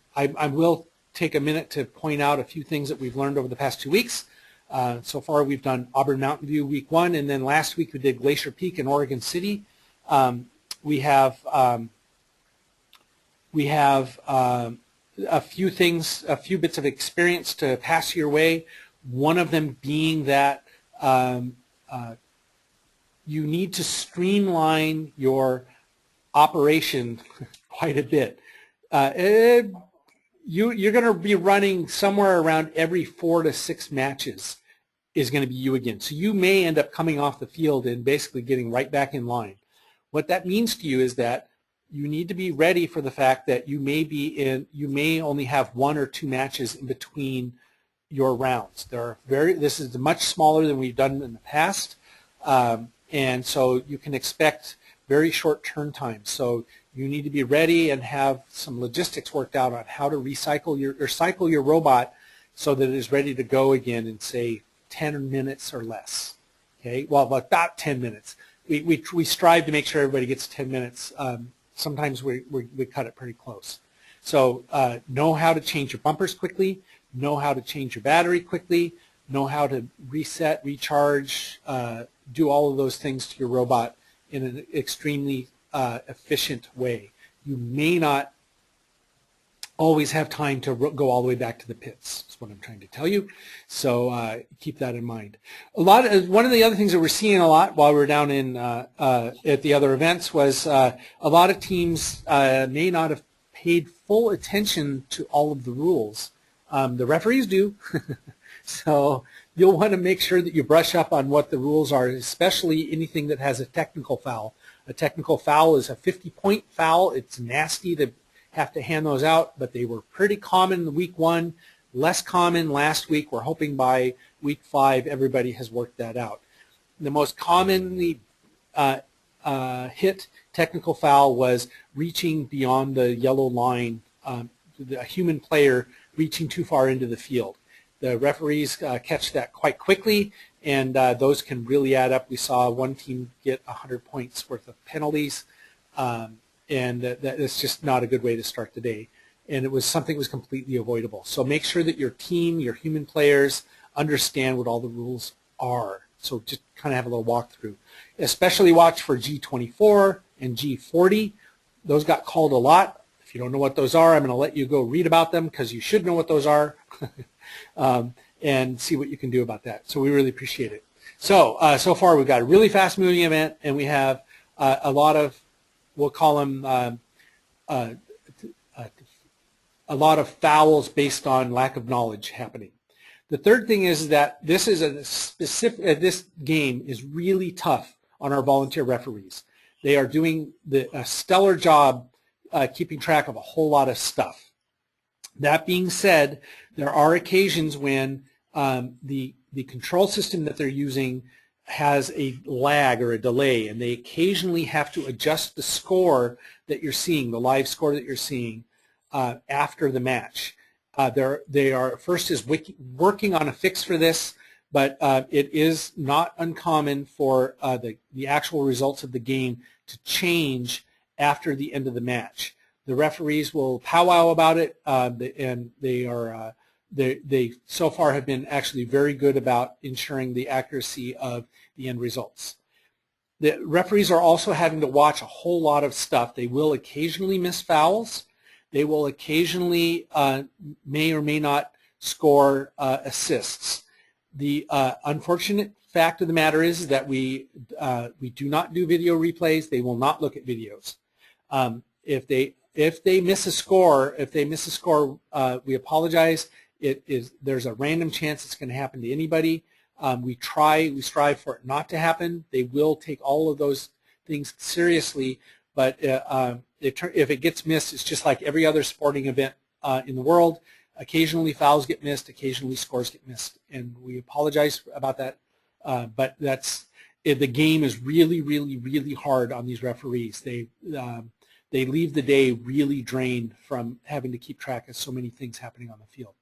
will take a minute to point out a few things that we've learned over the past 2 weeks. So far, we've done Auburn Mountain View week 1, and then last week we did Glacier Peak in Oregon City. We have a few things, a few bits of experience to pass your way. One of them being that you need to streamline your operation quite a bit. You're going to be running somewhere around every 4 to 6 matches is going to be you again. So you may end up coming off the field and basically getting right back in line. What that means to you is that you need to be ready for the fact that you may only have 1 or 2 matches in between your rounds. This is much smaller than we've done in the past, and so you can expect very short turn times. So you need to be ready and have some logistics worked out on how to cycle your robot so that it is ready to go again in, say, 10 minutes or less. Okay, well, about 10 minutes. We strive to make sure everybody gets 10 minutes. Sometimes we cut it pretty close. So know how to change your bumpers quickly, know how to change your battery quickly, know how to reset, recharge, do all of those things to your robot in an extremely efficient way. You may not always have time to go all the way back to the pits. That's what I'm trying to tell you. So keep that in mind. One of the other things that we're seeing a lot while we're down in at the other events was a lot of teams may not have paid full attention to all of the rules. The referees do. So you'll want to make sure that you brush up on what the rules are, especially anything that has a technical foul. A technical foul is a 50-point foul. It's nasty to have to hand those out, but they were pretty common in week 1, less common last week. We're hoping by week 5 everybody has worked that out. The most commonly hit technical foul was reaching beyond the yellow line, a human player reaching too far into the field. The referees catch that quite quickly, and those can really add up. We saw one team get 100 points worth of penalties. And that's just not a good way to start the day. And it was something that was completely avoidable. So make sure that your team, your human players, understand what all the rules are. So just kind of have a little walkthrough. Especially watch for G24 and G40. Those got called a lot. If you don't know what those are, I'm going to let you go read about them because you should know what those are and see what you can do about that. So we really appreciate it. So, so far we've got a really fast-moving event, and we have a lot of, we'll call them a lot of fouls based on lack of knowledge happening. The third thing is that this is a specific. This game is really tough on our volunteer referees. They are doing a stellar job keeping track of a whole lot of stuff. That being said, there are occasions when the control system that they're using has a lag or a delay, and they occasionally have to adjust the score that you're seeing, the live score that you're seeing after the match. They are first is working on a fix for this, but it is not uncommon for the actual results of the game to change after the end of the match. The referees will powwow about it, and they so far have been actually very good about ensuring the accuracy of the end results. The referees are also having to watch a whole lot of stuff. They will occasionally miss fouls. They will occasionally may or may not score assists. The unfortunate fact of the matter is that we do not do video replays. They will not look at videos. If they miss a score, we apologize. There's a random chance it's going to happen to anybody. We strive for it not to happen. They will take all of those things seriously, but if it gets missed, it's just like every other sporting event in the world. Occasionally fouls get missed, occasionally scores get missed, and we apologize about that. But the game is really, really, really hard on these referees. They leave the day really drained from having to keep track of so many things happening on the field.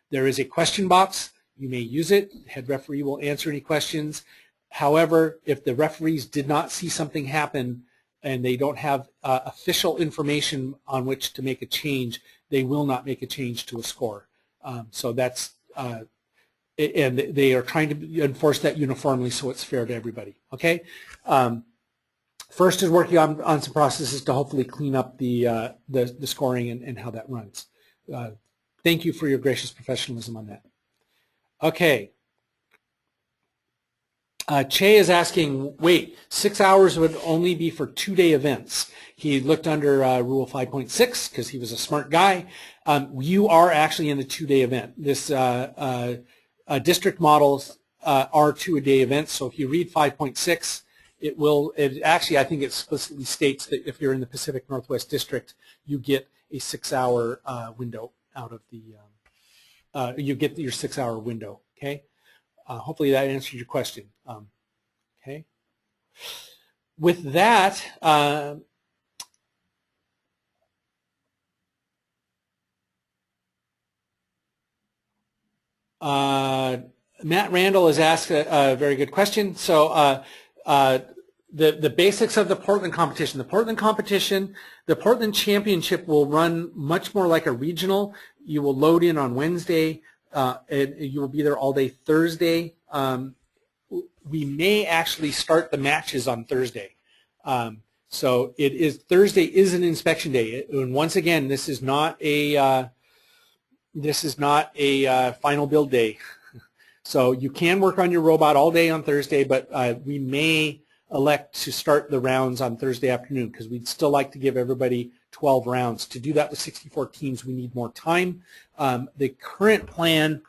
There is a question box. You may use it. The head referee will answer any questions. However, if the referees did not see something happen and they don't have official information on which to make a change, they will not make a change to a score. So that's, and they are trying to enforce that uniformly so it's fair to everybody. Okay. First is working on some processes to hopefully clean up the scoring and how that runs. Thank you for your gracious professionalism on that. Okay. Che is asking, wait, 6 hours would only be for 2-day events. He looked under Rule 5.6 because he was a smart guy. You are actually in the 2-day event. This district models are 2-a-day events. So if you read 5.6, it actually, I think it explicitly states that if you're in the Pacific Northwest District, you get a 6-hour window out of the, you get your 6-hour window, okay? Hopefully that answered your question. Okay. With that, Matt Randall has asked a very good question. So the basics of the Portland competition. The Portland Championship will run much more like a regional. You will load in on Wednesday. And you will be there all day Thursday. We may actually start the matches on Thursday. So it is, Thursday is an inspection day. And once again, this is not a final build day. So you can work on your robot all day on Thursday, but we may elect to start the rounds on Thursday afternoon because we'd still like to give everybody 12 rounds. To do that with 64 teams, we need more time. The current plan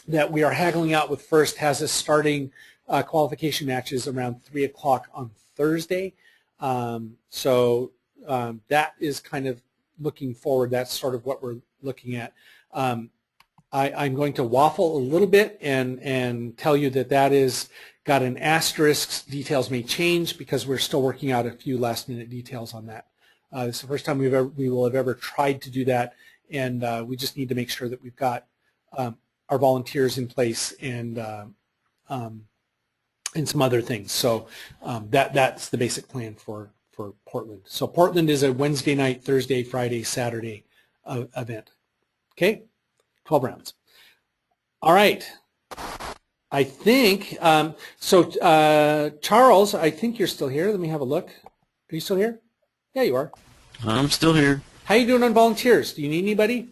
that we are haggling out with FIRST has us starting qualification matches around 3 o'clock on Thursday. So that is kind of looking forward. That's sort of what we're looking at. I'm going to waffle a little bit and tell you that is got an asterisk. Details may change because we're still working out a few last-minute details on that. This is the first time we will have ever tried to do that, and we just need to make sure that we've got our volunteers in place and some other things. So that's the basic plan for Portland. So Portland is a Wednesday night, Thursday, Friday, Saturday event. Okay, 12 rounds. All right. I think, Charles, I think you're still here. Let me have a look. Are you still here? Yeah, you are. I'm still here. How you doing on volunteers? Do you need anybody?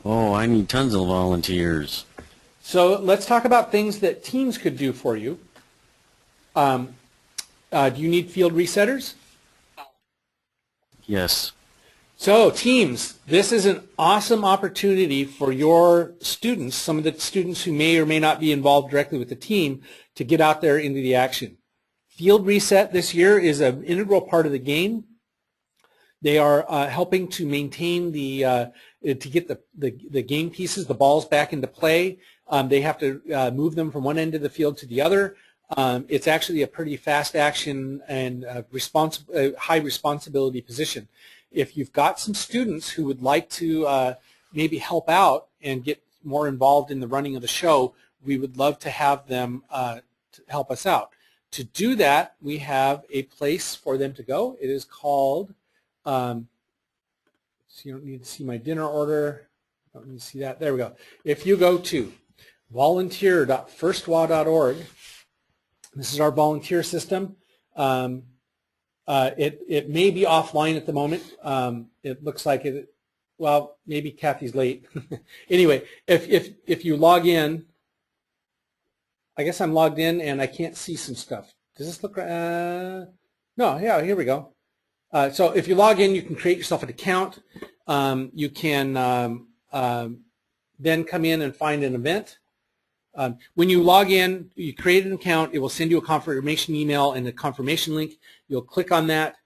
Oh, I need tons of volunteers. So let's talk about things that teams could do for you. Do you need field resetters? Yes. So teams, this is an awesome opportunity for your students, some of the students who may or may not be involved directly with the team, to get out there into the action. Field reset this year is an integral part of the game. They are helping to maintain to get the game pieces, the balls back into play. They have to move them from one end of the field to the other. It's actually a pretty fast action and high responsibility position. If you've got some students who would like to maybe help out and get more involved in the running of the show, we would love to have them to help us out. To do that, we have a place for them to go. It is called, so you don't need to see my dinner order. Don't need to see that. There we go. If you go to volunteer.firstwa.org, this is our volunteer system. It may be offline at the moment. It looks like it. Well, maybe Kathy's late. Anyway, if you log in, I guess I'm logged in and I can't see some stuff. Does this look? No. Yeah. Here we go. So if you log in, you can create yourself an account. You can then come in and find an event. When you log in, you create an account, it will send you a confirmation email and a confirmation link. You'll click on that.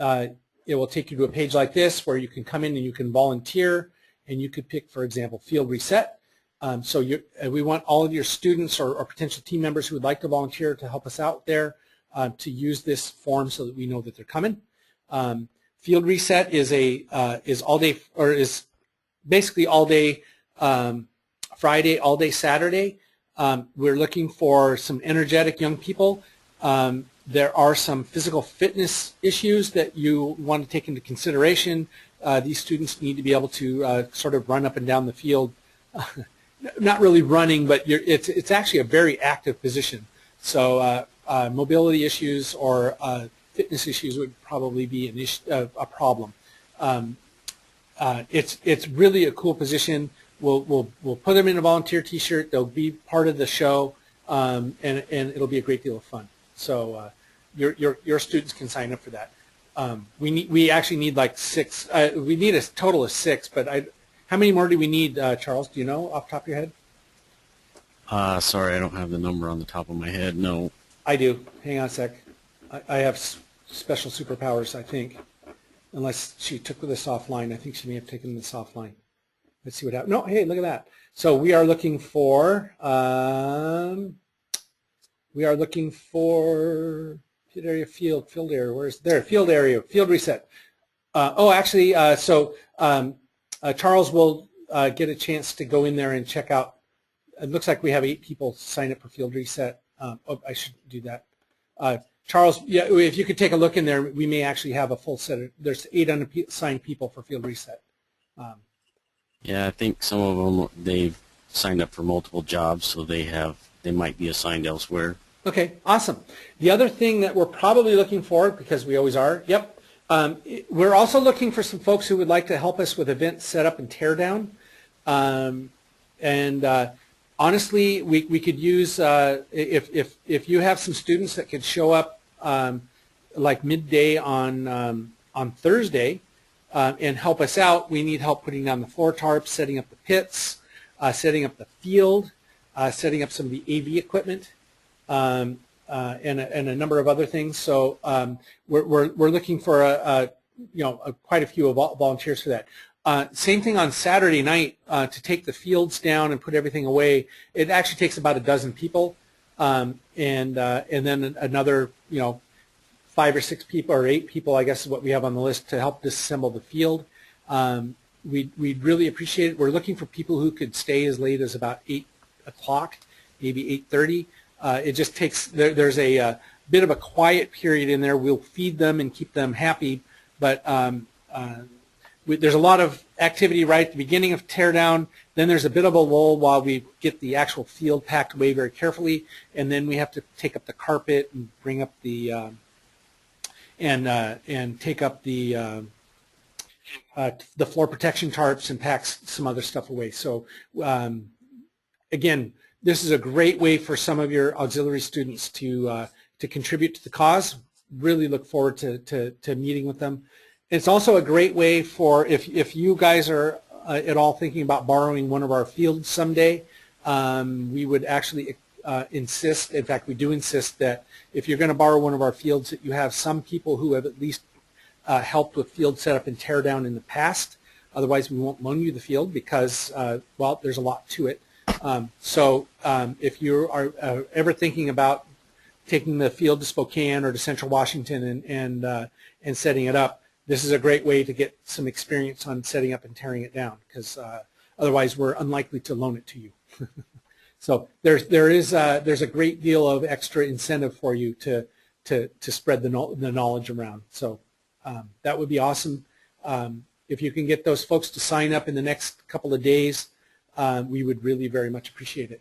It will take you to a page like this where you can come in and you can volunteer, and you could pick, for example, field reset. So we want all of your students or potential team members who would like to volunteer to help us out there to use this form so that we know that they're coming. Field reset is all day, or is basically all day Friday, all day Saturday. We're looking for some energetic young people. There are some physical fitness issues that you want to take into consideration. These students need to be able to sort of run up and down the field. Not really running, but it's actually a very active position. So mobility issues or fitness issues would probably be a problem. It's really a cool position. We'll put them in a volunteer T-shirt. They'll be part of the show, and it'll be a great deal of fun. So your students can sign up for that. We actually need like 6. We need a total of 6, but how many more do we need, Charles? Do you know off the top of your head? Sorry, I don't have the number on the top of my head. No. I do. Hang on a sec. I have special superpowers, I think. Unless she took this offline. I think she may have taken this offline. Let's see what happens. No, hey, look at that. So we are looking for field area. Where's there? Field area, field reset. Charles will get a chance to go in there and check out. It looks like we have 8 people sign up for field reset. I should do that. Charles, yeah, if you could take a look in there, we may actually have a full set of. There's 8 unassigned people for field reset. Yeah, I think some of them they've signed up for multiple jobs, so they might be assigned elsewhere. Okay, awesome. The other thing that we're probably looking for, because we always are, yep, we're also looking for some folks who would like to help us with event setup and teardown. Honestly, we could use, if you have some students that could show up like midday on Thursday and help us out. We need help putting down the floor tarps, setting up the pits, setting up the field, setting up some of the AV equipment. And a number of other things. So we're looking for quite a few volunteers for that. Same thing on Saturday night to take the fields down and put everything away. It actually takes about a dozen people, and then another 5 or 6 people or 8 people, I guess is what we have on the list to help disassemble the field. We'd really appreciate it. We're looking for people who could stay as late as about 8 o'clock, maybe 8:30. It just takes, there's a bit of a quiet period in there. We'll feed them and keep them happy, but there's a lot of activity right at the beginning of teardown. Then there's a bit of a lull while we get the actual field packed away very carefully, and then we have to take up the carpet and bring up the and take up the floor protection tarps and pack some other stuff away. So again, this is a great way for some of your auxiliary students to contribute to the cause. Really look forward to meeting with them. It's also a great way for if you guys are at all thinking about borrowing one of our fields someday, we would actually insist, in fact we do insist, that if you're going to borrow one of our fields that you have some people who have at least helped with field setup and tear down in the past. Otherwise we won't loan you the field because, well, there's a lot to it. If you are ever thinking about taking the field to Spokane or to Central Washington and setting it up, this is a great way to get some experience on setting up and tearing it down, because otherwise we're unlikely to loan it to you. So there's a great deal of extra incentive for you to spread the knowledge around. So that would be awesome. If you can get those folks to sign up in the next couple of days, we would really very much appreciate it.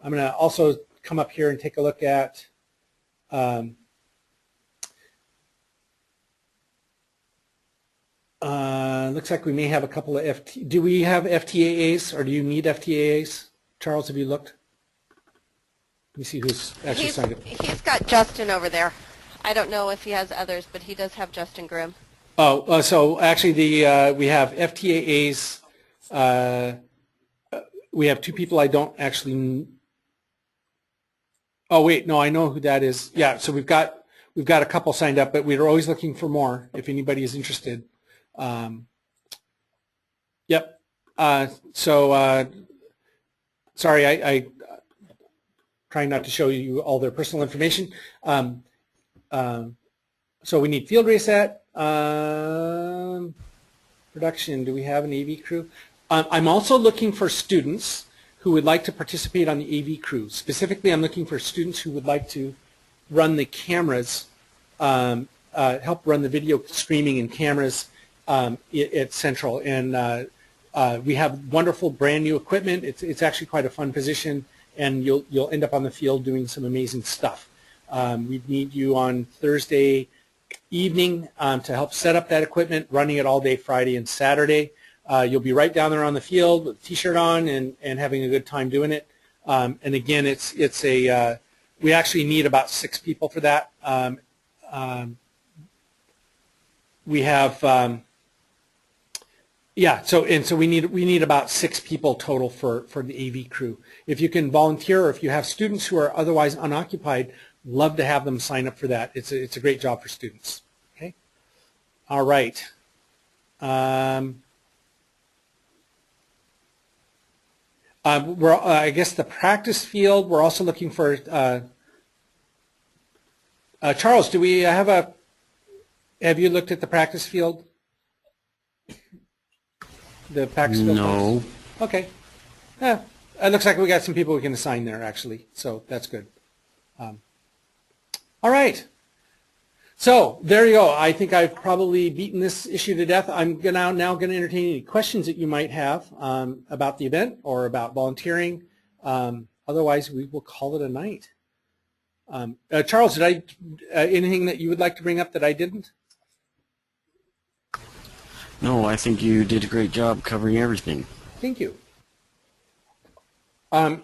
I'm going to also come up here and take a look at looks like we may have a couple of do we have FTAAs, or do you need FTAAs? Charles, have you looked? Let me see who's actually signed up. He's got Justin over there. I don't know if he has others, but he does have Justin Grimm. Oh, so actually we have FTAAs. We have 2 people I don't actually. Oh wait, no, I know who that is. Yeah, so we've got a couple signed up, but we're always looking for more if anybody is interested. Yep. Sorry, I trying not to show you all their personal information. So we need field reset, production. Do we have an AV crew? I'm also looking for students who would like to participate on the AV crew. Specifically, I'm looking for students who would like to run the cameras, help run the video streaming and cameras at Central. And we have wonderful brand new equipment. It's actually quite a fun position, and you'll end up on the field doing some amazing stuff. We need you on Thursday evening to help set up that equipment, running it all day Friday and Saturday. You'll be right down there on the field with a T-shirt on and having a good time doing it. And again, we actually need about 6 people for that. We have so we need about 6 people total for the AV crew. If you can volunteer, or if you have students who are otherwise unoccupied, love to have them sign up for that. It's a great job for students. Okay. All right. I guess the practice field, we're also looking for Charles, do we have you looked at the practice field? The practice field? No. Okay. Yeah, it looks like we got some people we can assign there, actually, so that's good. All right. So there you go. I think I've probably beaten this issue to death. I'm now going to entertain any questions that you might have about the event or about volunteering. Otherwise, we will call it a night. Charles, did anything that you would like to bring up that I didn't? No, I think you did a great job covering everything. Thank you. Are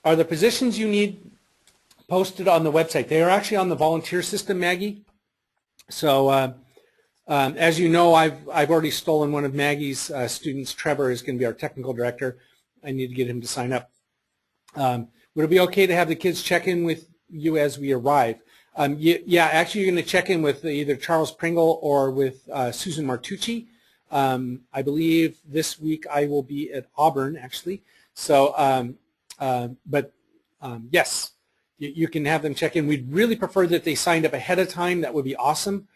the positions you need posted on the website? They are actually on the volunteer system, Maggie. So as you know, I've already stolen one of Maggie's students. Trevor is going to be our technical director. I need to get him to sign up. Would it be okay to have the kids check in with you as we arrive? Yeah, actually you're going to check in with either Charles Pringle or with Susan Martucci. I believe this week I will be at Auburn, actually. So, yes, you can have them check in. We'd really prefer that they signed up ahead of time. That would be awesome,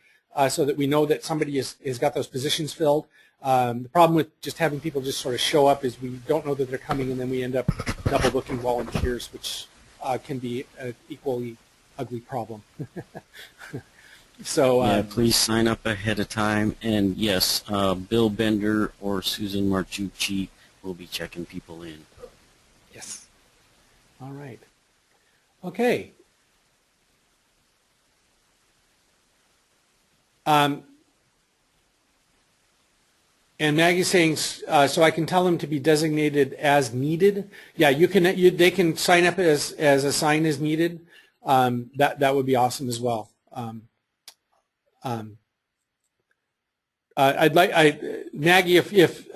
so that we know that somebody has got those positions filled. The problem with just having people just sort of show up is we don't know that they're coming, and then we end up double booking volunteers, which can be an equally ugly problem. So yeah, please sign up ahead of time, and yes, Bill Bender or Susan Martucci will be checking people in. Yes. All right. Okay. And Maggie's saying, so I can tell them to be designated as needed. Yeah, you can. They can sign up as assigned as needed. That would be awesome as well. Maggie, if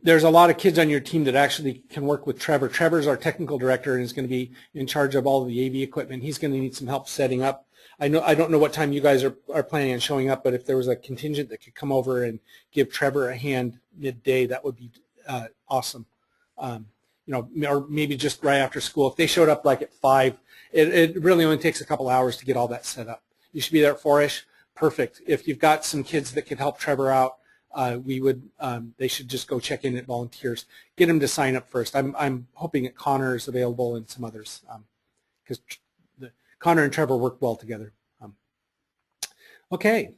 there's a lot of kids on your team that actually can work with Trevor. Trevor's our technical director and is going to be in charge of all of the AV equipment. He's going to need some help setting up. I don't know what time you guys are planning on showing up, but if there was a contingent that could come over and give Trevor a hand midday, that would be awesome. You know, or maybe just right after school. If they showed up like at 5, it really only takes a couple hours to get all that set up. You should be there at 4-ish. Perfect. If you've got some kids that could help Trevor out, they should just go check in at volunteers. Get them to sign up first. I'm hoping that Connor is available and some others, because Connor and Trevor work well together. Okay.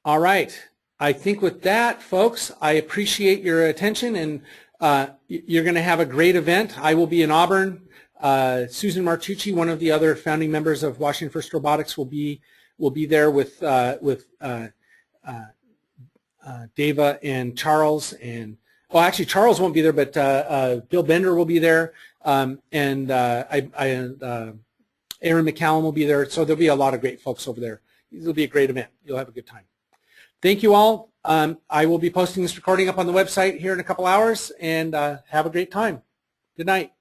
All right. I think with that, folks, I appreciate your attention, and you're going to have a great event. I will be in Auburn. Susan Martucci, one of the other founding members of Washington First Robotics, will be there with Deva and Charles, and well, actually Charles won't be there, but Bill Bender will be there, and Aaron McCallum will be there. So there'll be a lot of great folks over there. It'll be a great event. You'll have a good time. Thank you all. I will be posting this recording up on the website here in a couple hours, and have a great time. Good night.